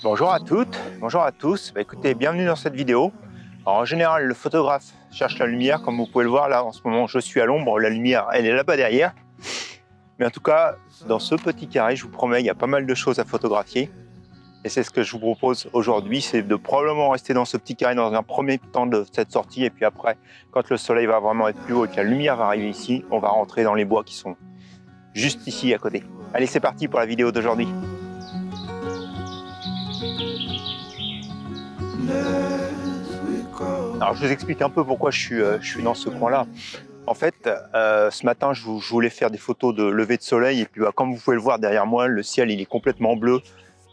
Bonjour à toutes, bonjour à tous. Écoutez, bienvenue dans cette vidéo. Alors, en général, le photographe cherche la lumière, comme vous pouvez le voir là en ce moment, je suis à l'ombre, la lumière elle est là-bas derrière. Mais en tout cas, dans ce petit carré, je vous promets, il y a pas mal de choses à photographier. Et c'est ce que je vous propose aujourd'hui, c'est de probablement rester dans ce petit carré dans un premier temps de cette sortie. Et puis après, quand le soleil va vraiment être plus haut et que la lumière va arriver ici, on va rentrer dans les bois qui sont juste ici à côté. Allez, c'est parti pour la vidéo d'aujourd'hui. Alors je vous explique un peu pourquoi je suis dans ce coin-là. En fait, ce matin, je voulais faire des photos de lever de soleil et puis comme vous pouvez le voir derrière moi, le ciel il est complètement bleu,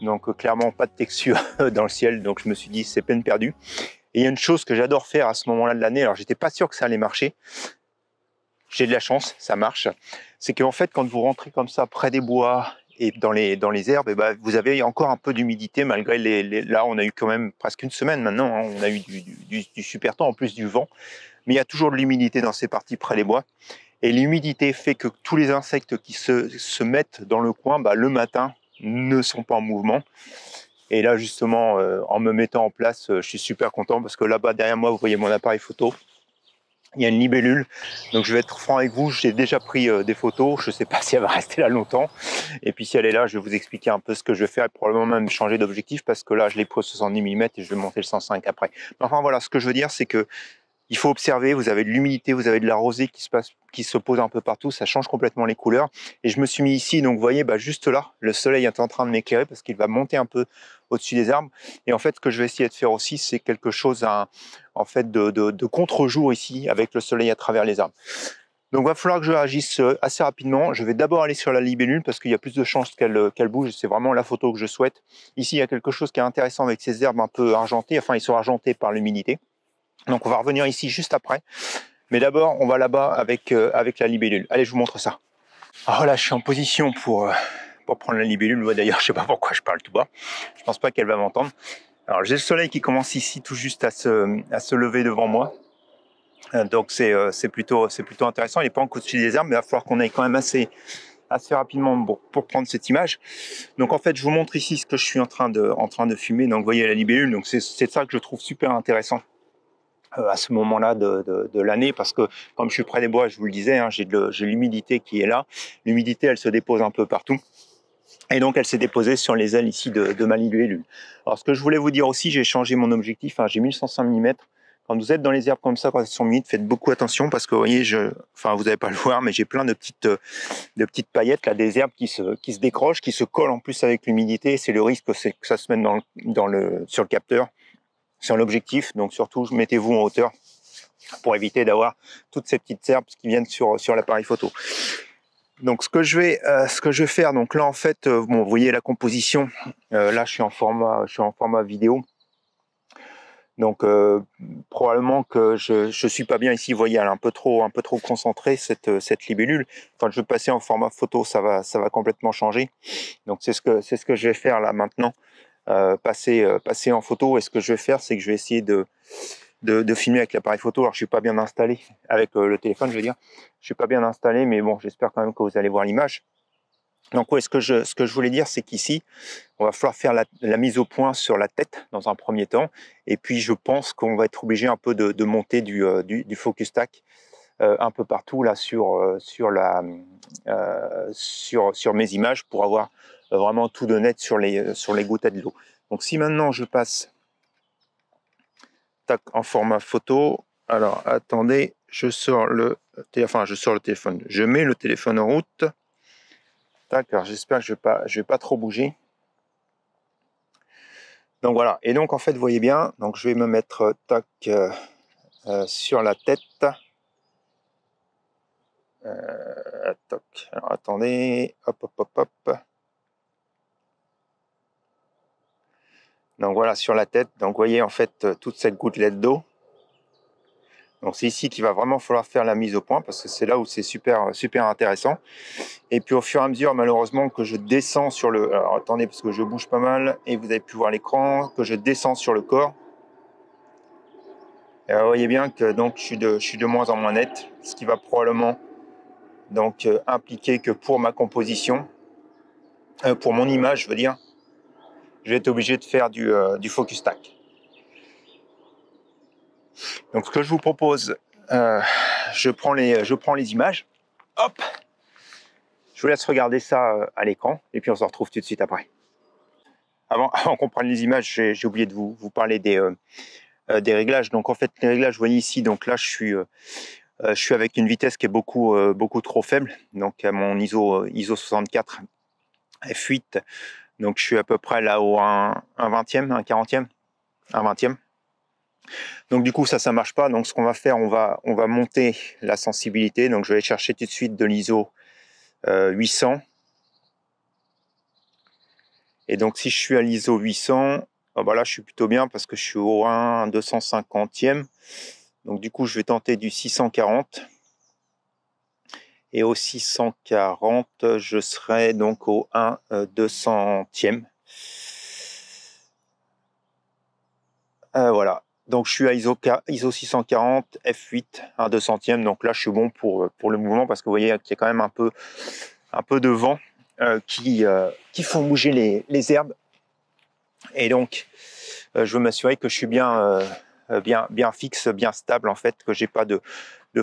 donc clairement pas de texture dans le ciel, donc je me suis dit c'est peine perdue. Et il y a une chose que j'adore faire à ce moment-là de l'année, alors j'étais pas sûr que ça allait marcher, j'ai de la chance, ça marche, c'est qu'en fait quand vous rentrez comme ça près des bois et dans les herbes, et ben, vous avez encore un peu d'humidité malgré là on a eu quand même presque une semaine maintenant, hein, on a eu du super temps en plus du vent, mais il y a toujours de l'humidité dans ces parties près des bois. Et l'humidité fait que tous les insectes qui se mettent dans le coin, bah, le matin, ne sont pas en mouvement. Et là, justement, en me mettant en place, je suis super content parce que là-bas, derrière moi, vous voyez mon appareil photo. Il y a une libellule. Donc, je vais être franc avec vous, j'ai déjà pris des photos. Je ne sais pas si elle va rester là longtemps. Et puis, si elle est là, je vais vous expliquer un peu ce que je vais faire et probablement même changer d'objectif parce que là, je l'ai pris au 70 mm et je vais monter le 105 après. Mais enfin, voilà, ce que je veux dire, c'est que il faut observer, vous avez de l'humidité, vous avez de la rosée qui se pose un peu partout, ça change complètement les couleurs. Et je me suis mis ici, donc vous voyez, bah, juste là, le soleil est en train de m'éclairer parce qu'il va monter un peu au-dessus des arbres. Et en fait, ce que je vais essayer de faire aussi, c'est quelque chose en fait de contre-jour ici, avec le soleil à travers les arbres. Donc il va falloir que je réagisse assez rapidement. Je vais d'abord aller sur la libellule parce qu'il y a plus de chances qu'elle bouge. C'est vraiment la photo que je souhaite. Ici, il y a quelque chose qui est intéressant avec ces herbes un peu argentées. Enfin, ils sont argentés par l'humidité. Donc on va revenir ici juste après. Mais d'abord, on va là-bas avec la libellule. Allez, je vous montre ça. Alors là, je suis en position pour prendre la libellule. Moi, d'ailleurs, je sais pas pourquoi je parle tout bas. Je pense pas qu'elle va m'entendre. Alors j'ai le soleil qui commence ici tout juste à se lever devant moi. Donc c'est plutôt intéressant. Il n'est pas encore au-dessus des arbres, mais il va falloir qu'on aille quand même assez rapidement pour prendre cette image. Donc en fait, je vous montre ici ce que je suis en train de filmer. Donc vous voyez la libellule. Donc c'est ça que je trouve super intéressant à ce moment-là de l'année, parce que comme je suis près des bois, je vous le disais, hein, j'ai l'humidité qui est là. L'humidité, elle se dépose un peu partout. Et donc, elle s'est déposée sur les ailes ici de ma libellule. Alors, ce que je voulais vous dire aussi, j'ai changé mon objectif, hein, j'ai mis le 105 mm. Quand vous êtes dans les herbes comme ça, quand elles sont humides, faites beaucoup attention parce que, vous voyez, vous n'allez pas le voir, mais j'ai plein de petites paillettes, là, des herbes qui se décrochent, qui se collent en plus avec l'humidité. C'est le risque, c'est que ça se mette sur le capteur, sur l'objectif. Donc, surtout, mettez-vous en hauteur pour éviter d'avoir toutes ces petites herbes qui viennent sur l'appareil photo. Donc ce que je vais faire, donc là en fait, bon, vous voyez la composition, là je suis en format vidéo. Donc probablement que je suis pas bien ici, vous voyez, elle est un peu trop concentrée cette libellule. Quand je vais passer en format photo, ça va complètement changer. Donc c'est ce que je vais faire là maintenant, passer en photo. Et ce que je vais faire, c'est que je vais essayer de filmer avec l'appareil photo. Alors je suis pas bien installé avec le téléphone, je veux dire. Je suis pas bien installé, mais bon, j'espère quand même que vous allez voir l'image. Donc ouais, ce que je voulais dire, c'est qu'ici, on va falloir faire la mise au point sur la tête dans un premier temps. Et puis je pense qu'on va être obligé un peu de monter du focus stack un peu partout là sur mes images pour avoir vraiment tout de net sur les gouttelettes d'eau. Donc si maintenant je passe en format photo. Alors, attendez, je sors le téléphone. Je mets le téléphone en route. Tac, alors j'espère que je vais pas trop bouger. Donc voilà. Et donc en fait, vous voyez bien. Donc je vais me mettre sur la tête. Alors attendez. Hop, hop, hop, hop. Donc voilà, sur la tête. Donc vous voyez en fait toute cette gouttelette d'eau. Donc c'est ici qu'il va vraiment falloir faire la mise au point parce que c'est là où c'est super intéressant. Et puis au fur et à mesure, malheureusement, que je descends sur le... Alors attendez, parce que je bouge pas mal et vous avez pu voir l'écran, que je descends sur le corps. Et vous voyez bien que donc je suis de moins en moins net, ce qui va probablement donc impliquer que pour ma composition, pour mon image, je veux dire, je vais être obligé de faire du focus stack. Donc ce que je vous propose, je prends les images, hop, je vous laisse regarder ça à l'écran et puis on se retrouve tout de suite après. Avant qu'on prenne les images, j'ai oublié de vous parler des réglages. Donc en fait les réglages, vous voyez ici, donc là je suis avec une vitesse qui est beaucoup trop faible, donc à mon ISO 64 f8, donc je suis à peu près là au 1/20e, 1/40e, 1/20e. Donc du coup ça marche pas. Donc ce qu'on va faire, on va monter la sensibilité. Donc je vais chercher tout de suite de l'ISO 800. Et donc si je suis à l'ISO 800, là je suis plutôt bien parce que je suis au 1/250e. Donc du coup je vais tenter du 640. Et au 640, je serai donc au 1/200e. Voilà. Donc je suis à ISO 640 f8 1/200e. Donc là je suis bon pour le mouvement parce que vous voyez qu'il y a quand même un peu de vent qui font bouger les herbes. Et donc je veux m'assurer que je suis bien fixe, bien stable en fait, que j'ai pas de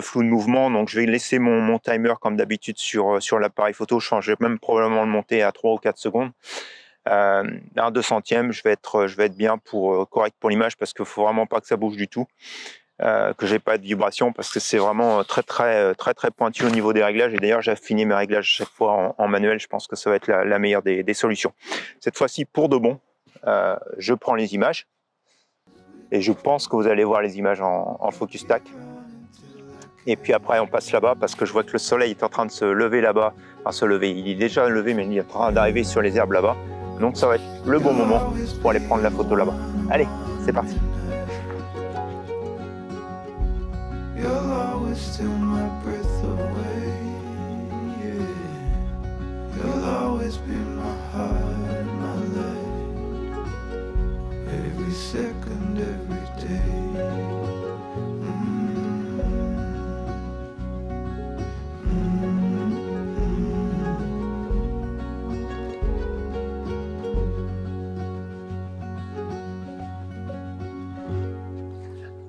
flou de mouvement. Donc je vais laisser mon timer comme d'habitude sur l'appareil photo. Je vais même probablement le monter à 3 ou 4 secondes. 1/200e, je vais être bien correct pour l'image parce qu'il faut vraiment pas que ça bouge du tout, que j'ai pas de vibration parce que c'est vraiment très pointu au niveau des réglages. Et d'ailleurs j'ai affiné mes réglages chaque fois en manuel. Je pense que ça va être la meilleure des solutions. Cette fois-ci pour de bon, je prends les images et je pense que vous allez voir les images en focus stack. Et puis après on passe là-bas parce que je vois que le soleil est en train de se lever là-bas. Enfin se lever, il est déjà levé mais il est en train d'arriver sur les herbes là-bas. Donc ça va être le bon moment pour aller prendre la photo là-bas. Allez, c'est parti.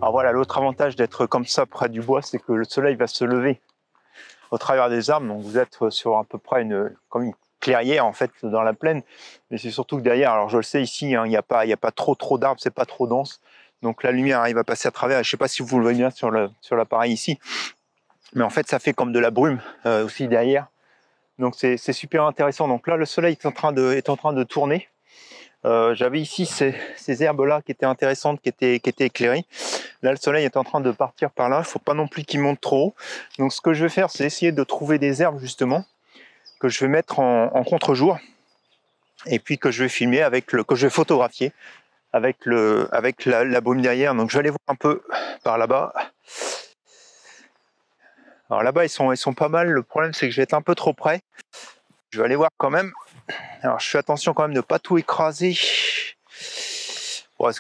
Alors voilà, l'autre avantage d'être comme ça près du bois, c'est que le soleil va se lever au travers des arbres. Donc vous êtes sur à peu près comme une clairière en fait dans la plaine. Mais c'est surtout que derrière, alors je le sais ici, il n'y a pas trop d'arbres, c'est pas trop dense. Donc la lumière arrive à passer à travers. Je ne sais pas si vous le voyez bien sur l'appareil ici. Mais en fait, ça fait comme de la brume aussi derrière. Donc c'est super intéressant. Donc là, le soleil est en train de tourner. J'avais ici ces herbes-là qui étaient intéressantes, qui étaient éclairées. Là, le soleil est en train de partir par là. Il ne faut pas non plus qu'il monte trop haut. Donc, ce que je vais faire, c'est essayer de trouver des herbes, justement, que je vais mettre en contre-jour. Et puis que je vais filmer que je vais photographier avec la brume derrière. Donc, je vais aller voir un peu par là-bas. Alors là-bas, ils sont pas mal. Le problème, c'est que je vais être un peu trop près. Je vais aller voir quand même. Alors, je fais attention quand même de ne pas tout écraser. Bon, je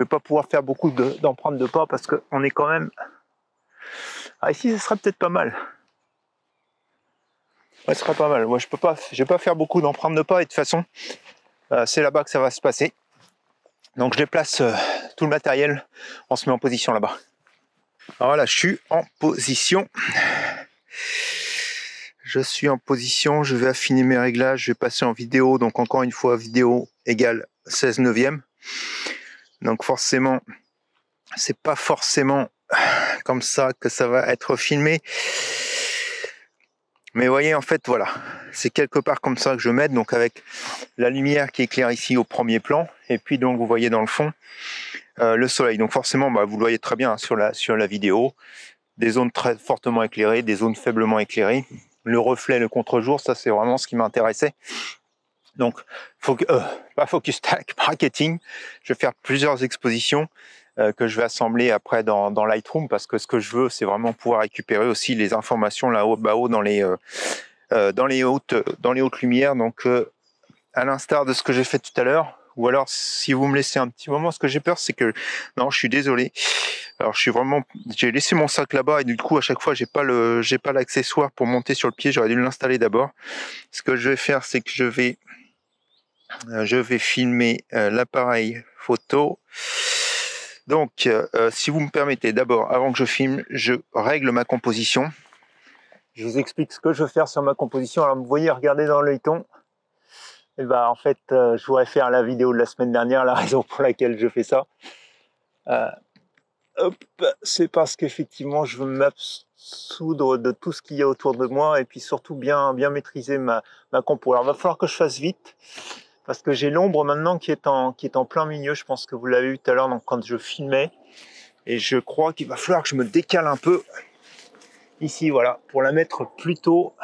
ne vais pas pouvoir faire beaucoup d'empreintes de pas parce qu'on est quand même... Ah, ici, ce serait peut-être pas mal. Ouais, ce serait pas mal. Moi, je vais pas faire beaucoup d'empreintes de pas et de toute façon, c'est là-bas que ça va se passer. Donc, je déplace tout le matériel. On se met en position là-bas. Alors voilà, je suis en position. Je suis en position. Je vais affiner mes réglages. Je vais passer en vidéo. Donc, encore une fois, vidéo égale 16/9. Donc, forcément, c'est pas forcément comme ça que ça va être filmé. Mais vous voyez, en fait, voilà, c'est quelque part comme ça que je mets, donc avec la lumière qui éclaire ici au premier plan, et puis donc vous voyez dans le fond le soleil. Donc forcément, vous le voyez très bien sur la vidéo, des zones très fortement éclairées, des zones faiblement éclairées, le reflet, le contre-jour, ça c'est vraiment ce qui m'intéressait. Donc, pas focus stack, marketing, je vais faire plusieurs expositions que je vais assembler après dans Lightroom parce que ce que je veux, c'est vraiment pouvoir récupérer aussi les informations là-haut, bas-haut dans les hautes lumières. Donc, à l'instar de ce que j'ai fait tout à l'heure, ou alors si vous me laissez un petit moment, ce que j'ai peur, c'est que non, je suis désolé. Alors, j'ai laissé mon sac là-bas et du coup, à chaque fois, j'ai pas l'accessoire pour monter sur le pied. J'aurais dû l'installer d'abord. Ce que je vais faire, c'est que je vais je vais filmer l'appareil photo. Donc, si vous me permettez, d'abord, avant que je filme, je règle ma composition. Je vous explique ce que je veux faire sur ma composition. Alors, vous voyez, regardez dans l'œilleton. Et en fait, je voudrais faire la vidéo de la semaine dernière. La raison pour laquelle je fais ça, c'est parce qu'effectivement, je veux m'absoudre de tout ce qu'il y a autour de moi et puis surtout bien maîtriser ma compo. Alors, il va falloir que je fasse vite parce que j'ai l'ombre maintenant qui est en plein milieu. Je pense que vous l'avez vu tout à l'heure quand je filmais. Et je crois qu'il va falloir que je me décale un peu ici, voilà, pour la mettre plutôt,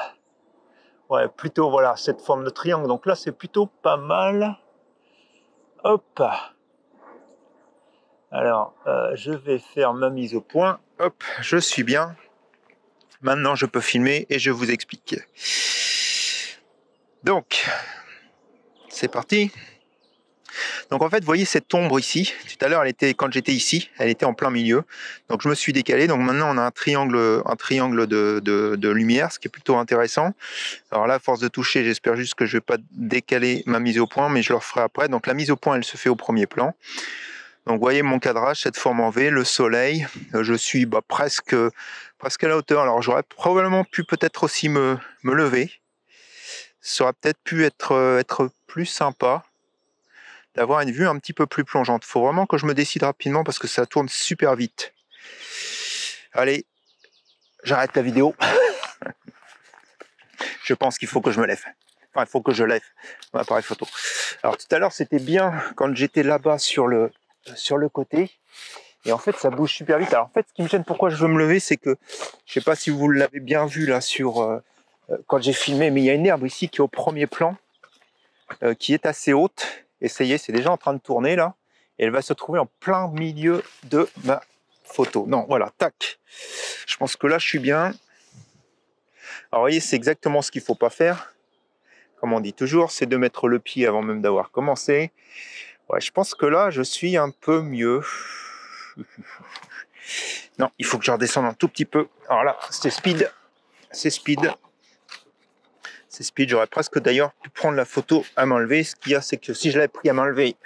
ouais, plutôt, voilà, cette forme de triangle. Donc là, c'est plutôt pas mal. Hop. Alors, je vais faire ma mise au point. Hop, je suis bien. Maintenant, je peux filmer et je vous explique. Donc, c'est parti. Donc en fait, vous voyez cette ombre ici. Tout à l'heure, quand j'étais ici, elle était en plein milieu. Donc je me suis décalé. Donc maintenant, on a un triangle de lumière, ce qui est plutôt intéressant. Alors là, à force de toucher, j'espère juste que je ne vais pas décaler ma mise au point, mais je le referai après. Donc la mise au point, elle se fait au premier plan. Donc vous voyez mon cadrage, cette forme en V, le soleil. Je suis presque à la hauteur. Alors j'aurais probablement pu peut-être aussi me lever. Ça aurait peut-être pu être plus sympa d'avoir une vue un petit peu plus plongeante. Il faut vraiment que je me décide rapidement parce que ça tourne super vite. Allez, j'arrête la vidéo. Je pense qu'il faut que je me lève. Enfin, il faut que je lève mon appareil photo. Alors tout à l'heure, c'était bien quand j'étais là-bas sur le côté. Et en fait, ça bouge super vite. Alors en fait, ce qui me gêne, pourquoi je veux me lever, c'est que, je sais pas si vous l'avez bien vu là quand j'ai filmé, mais il y a une herbe ici qui est au premier plan, qui est assez haute. Et ça y est, c'est déjà en train de tourner là. Et elle va se trouver en plein milieu de ma photo. Non, voilà, tac. Je pense que là, je suis bien. Alors, vous voyez, c'est exactement ce qu'il ne faut pas faire. Comme on dit toujours, c'est de mettre le pied avant même d'avoir commencé. Ouais, je pense que là, je suis un peu mieux. Non, il faut que je redescende un tout petit peu. Alors là, c'est speed. C'est speed. C'est speed. J'aurais presque d'ailleurs pu prendre la photo à m'enlever. Ce qu'il y a, c'est que si je l'avais pris à m'enlever,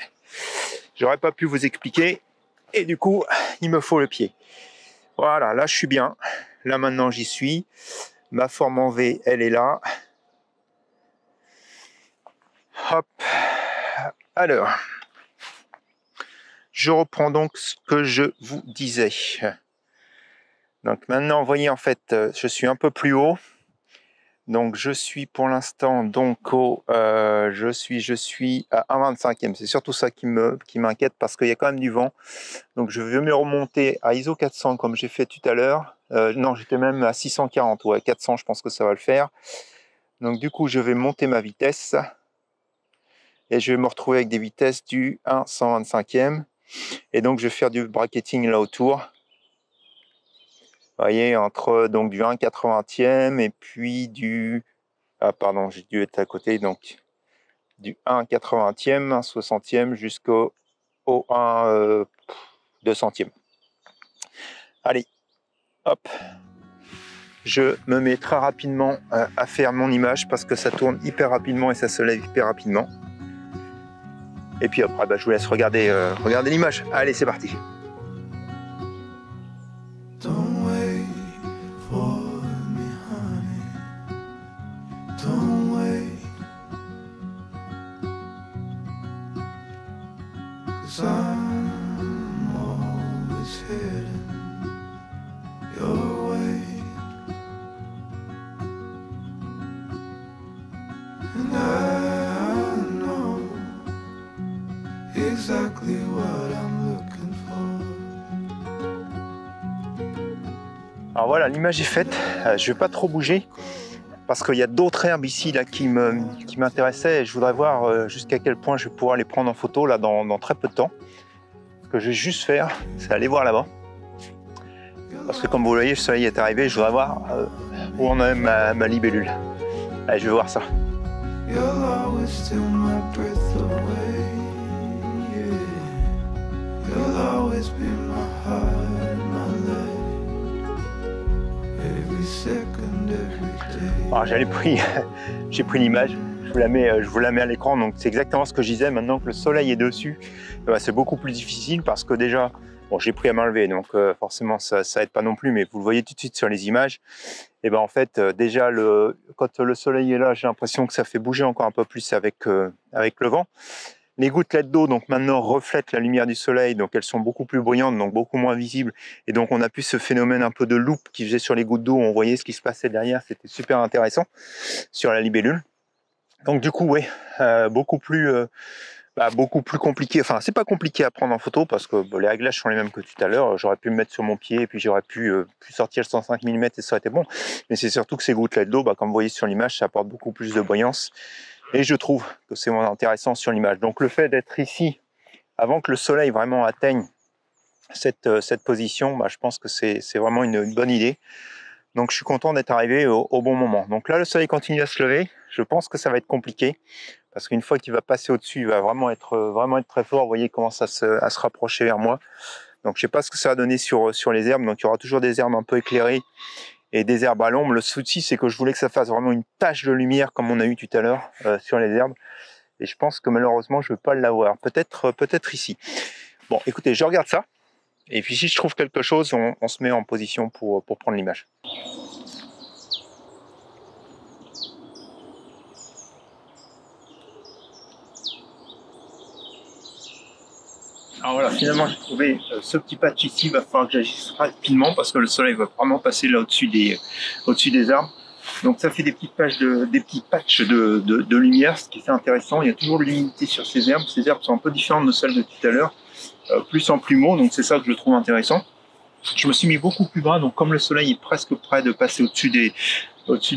j'aurais pas pu vous expliquer. Et du coup, il me faut le pied. Voilà, là, je suis bien. Là, maintenant, j'y suis. Ma forme en V, elle est là. Hop. Alors, je reprends donc ce que je vous disais. Donc maintenant, vous voyez, en fait, je suis un peu plus haut. Donc je suis pour l'instant donc je suis à 1/25e. C'est surtout ça qui m'inquiète parce qu'il y a quand même du vent. Donc je vais me remonter à ISO 400 comme j'ai fait tout à l'heure. Non, j'étais même à 640. Ouais, 400, je pense que ça va le faire. Donc du coup, je vais monter ma vitesse et je vais me retrouver avec des vitesses du 1/125e. Et donc je vais faire du bracketing là autour. Vous voyez, entre donc du 1/80e et puis du... Ah pardon, j'ai dû être à côté, donc du 1/80e, 1/60e jusqu'au 1/200e. Allez, hop. Je me mets très rapidement à faire mon image parce que ça tourne hyper rapidement et ça se lève hyper rapidement. Et puis après, je vous laisse regarder l'image. Allez, c'est parti. Exactly what I'm looking for. Alors voilà, l'image est faite. Je vais pas trop bouger parce qu'il y a d'autres herbes ici là qui m'intéressaient et je voudrais voir jusqu'à quel point je vais pouvoir les prendre en photo là dans très peu de temps. Ce que je vais juste faire, c'est aller voir là-bas. Parce que comme vous voyez, le soleil est arrivé, je voudrais voir où en est ma libellule. Allez, je vais voir ça. Alors j'ai pris l'image, je je vous la mets à l'écran. Donc c'est exactement ce que je disais. Maintenant que le soleil est dessus, c'est beaucoup plus difficile parce que déjà, bon, j'ai pris à main levée, donc forcément ça aide pas non plus, mais vous le voyez tout de suite sur les images. Et ben en fait, déjà quand le soleil est là, j'ai l'impression que ça fait bouger encore un peu plus avec le vent. Les gouttelettes d'eau, donc maintenant, reflètent la lumière du soleil, donc elles sont beaucoup plus brillantes, donc beaucoup moins visibles. Et donc on a plus ce phénomène un peu de loupe qui faisait sur les gouttes d'eau, on voyait ce qui se passait derrière, c'était super intéressant sur la libellule. Donc du coup, oui, beaucoup plus compliqué. Enfin, c'est pas compliqué à prendre en photo parce que les réglages sont les mêmes que tout à l'heure. J'aurais pu me mettre sur mon pied et puis j'aurais pu sortir le 105 mm et ça aurait été bon. Mais c'est surtout que ces gouttelettes d'eau, comme vous voyez sur l'image, ça apporte beaucoup plus de brillance. Et je trouve que c'est moins intéressant sur l'image. Donc le fait d'être ici, avant que le soleil vraiment atteigne cette position, je pense que c'est vraiment une bonne idée. Donc je suis content d'être arrivé au bon moment. Donc là, le soleil continue à se lever. Je pense que ça va être compliqué. Parce qu'une fois qu'il va passer au-dessus, il va vraiment être très fort. Vous voyez, il commence à se rapprocher vers moi. Donc je ne sais pas ce que ça va donner sur les herbes. Donc il y aura toujours des herbes un peu éclairées et des herbes à l'ombre. Le souci, c'est que je voulais que ça fasse vraiment une tache de lumière comme on a eu tout à l'heure sur les herbes. Et je pense que malheureusement, je ne vais pas l'avoir. Peut-être ici. Bon, écoutez, je regarde ça. Et puis si je trouve quelque chose, on se met en position pour prendre l'image. Alors voilà, finalement j'ai trouvé ce petit patch ici. Il va falloir que j'agisse rapidement parce que le soleil va vraiment passer là au-dessus des arbres. Donc ça fait des petits patchs de lumière, ce qui est intéressant. Il y a toujours de l'humidité sur ces herbes. Ces herbes sont un peu différentes de celles de tout à l'heure, plus en plumeau, donc c'est ça que je trouve intéressant. Je me suis mis beaucoup plus bas, donc comme le soleil est presque près de passer au-dessus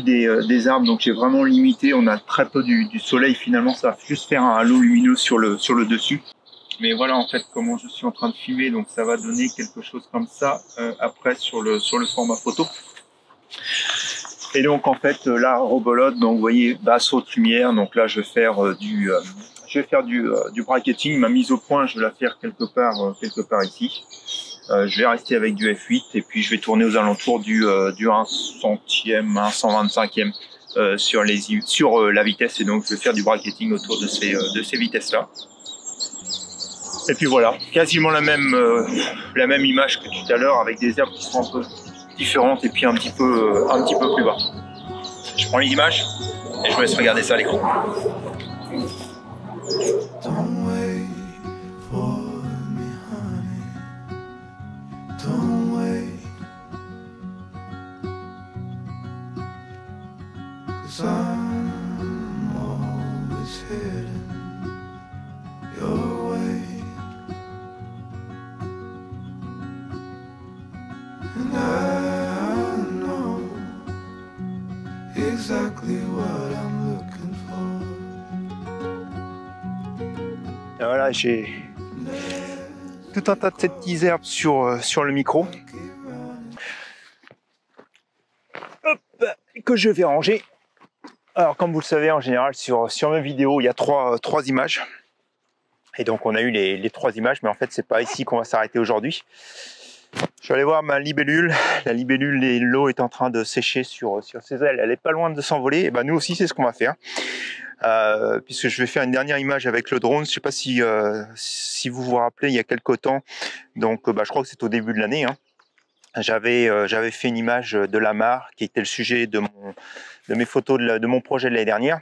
des arbres, donc j'ai vraiment limité. On a très peu du soleil finalement, ça va juste faire un halo lumineux sur le dessus. Mais voilà en fait comment je suis en train de filmer, donc ça va donner quelque chose comme ça après sur le format photo. Et donc en fait là rebolote, donc vous voyez basse haute lumière, donc là je vais faire du bracketing. Ma mise au point je vais la faire quelque part ici. Je vais rester avec du F8 et puis je vais tourner aux alentours du 1 centième, 1 125e sur la vitesse, et donc je vais faire du bracketing autour de ces vitesses là. Et puis voilà, quasiment la même image que tout à l'heure avec des herbes qui sont un peu différentes et puis un petit peu plus bas. Je prends les images et je vous laisse regarder ça à l'écran. Don't wait for me, honey. Don't wait. 'Cause I'm always heading your way. And I know exactly what I'm looking for. Et voilà, j'ai tout un tas de ces petites herbes sur le micro. Hop, que je vais ranger. Alors comme vous le savez, en général sur mes vidéos il y a trois images. Et donc on a eu les 3 images, mais en fait c'est pas ici qu'on va s'arrêter aujourd'hui. Je vais aller voir ma libellule. La libellule, l'eau est en train de sécher sur ses ailes. Elle est pas loin de s'envoler. Et ben nous aussi c'est ce qu'on va faire. Puisque je vais faire une dernière image avec le drone. Je sais pas si vous vous rappelez, il y a quelques temps, donc je crois que c'est au début de l'année, hein, j'avais fait une image de la mare qui était le sujet de mes photos de mon projet de l'année dernière.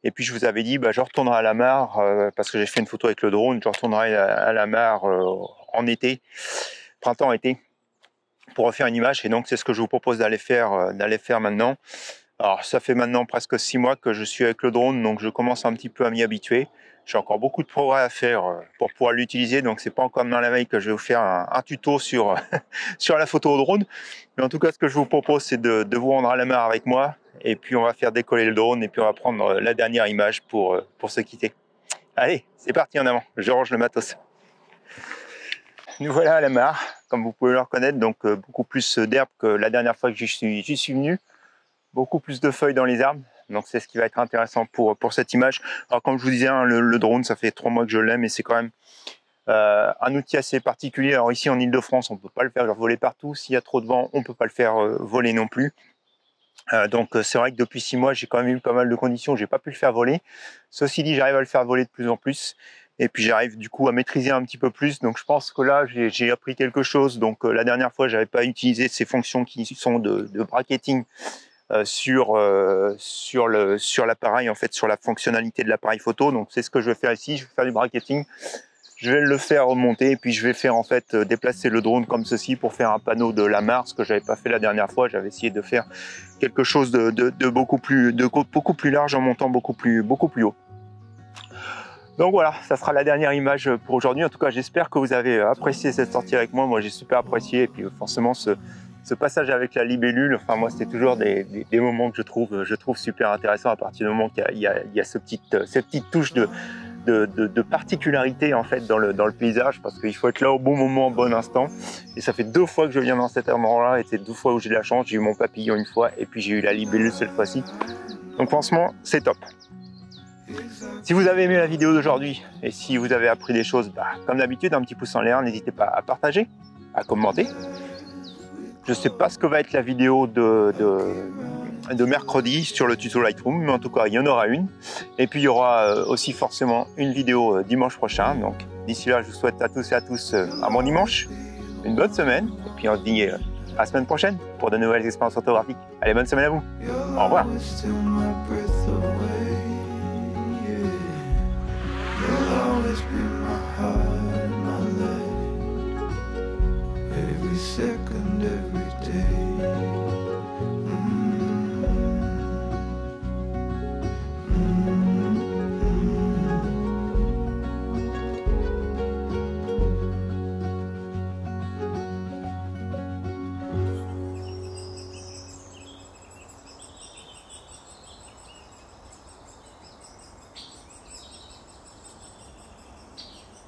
Et puis je vous avais dit, je retournerai à la mare parce que j'ai fait une photo avec le drone. Je retournerai à la mare en été, printemps-été, pour refaire une image. Et donc c'est ce que je vous propose d'aller faire maintenant. Alors ça fait maintenant presque 6 mois que je suis avec le drone, donc je commence un petit peu à m'y habituer. J'ai encore beaucoup de progrès à faire pour pouvoir l'utiliser, donc c'est pas encore dans la veille que je vais vous faire un tuto sur, sur la photo au drone. Mais en tout cas, ce que je vous propose, c'est de vous rendre à la mare avec moi, et puis on va faire décoller le drone, et puis on va prendre la dernière image pour se quitter. Allez, c'est parti en avant, je range le matos. Nous voilà à la mare, comme vous pouvez le reconnaître, donc beaucoup plus d'herbe que la dernière fois que j'y suis venu. Beaucoup plus de feuilles dans les arbres, donc c'est ce qui va être intéressant pour cette image. Alors comme je vous disais, hein, le drone, ça fait 3 mois que je l'aime, et c'est quand même un outil assez particulier. Alors ici en Ile-de-France, on ne peut pas le faire voler partout. S'il y a trop de vent, on ne peut pas le faire voler non plus. Donc c'est vrai que depuis 6 mois, j'ai quand même eu pas mal de conditions, j'ai pas pu le faire voler. Ceci dit, j'arrive à le faire voler de plus en plus. Et puis j'arrive du coup à maîtriser un petit peu plus. Donc je pense que là, j'ai appris quelque chose. Donc la dernière fois, j'avais pas utilisé ces fonctions qui sont de bracketing sur l'appareil, en fait, sur la fonctionnalité de l'appareil photo. Donc c'est ce que je vais faire ici. Je vais faire du bracketing. Je vais le faire remonter et puis je vais faire en fait déplacer le drone comme ceci pour faire un panneau de la Mars, ce que j'avais pas fait la dernière fois. J'avais essayé de faire quelque chose de beaucoup plus large en montant beaucoup plus haut. Donc voilà, ça sera la dernière image pour aujourd'hui. En tout cas, j'espère que vous avez apprécié cette sortie avec moi. Moi, j'ai super apprécié. Et puis forcément, ce passage avec la libellule, enfin moi, c'était toujours des moments que je trouve super intéressants à partir du moment qu'il y a cette petite touche de particularité en fait dans le paysage, parce qu'il faut être là au bon moment, au bon instant. Et ça fait 2 fois que je viens dans cet endroit-là, et c'est 2 fois où j'ai de la chance. J'ai eu mon papillon une fois, et puis j'ai eu la libellule cette fois-ci. Donc franchement, c'est top. Si vous avez aimé la vidéo d'aujourd'hui, et si vous avez appris des choses, comme d'habitude, un petit pouce en l'air, n'hésitez pas à partager, à commenter. Je ne sais pas ce que va être la vidéo de mercredi sur le tuto Lightroom, mais en tout cas il y en aura une. Et puis il y aura aussi forcément une vidéo dimanche prochain. Donc d'ici là, je vous souhaite à tous et à tous un bon dimanche, une bonne semaine, et puis on se dit à la semaine prochaine pour de nouvelles expériences photographiques. Allez, bonne semaine à vous. Au revoir.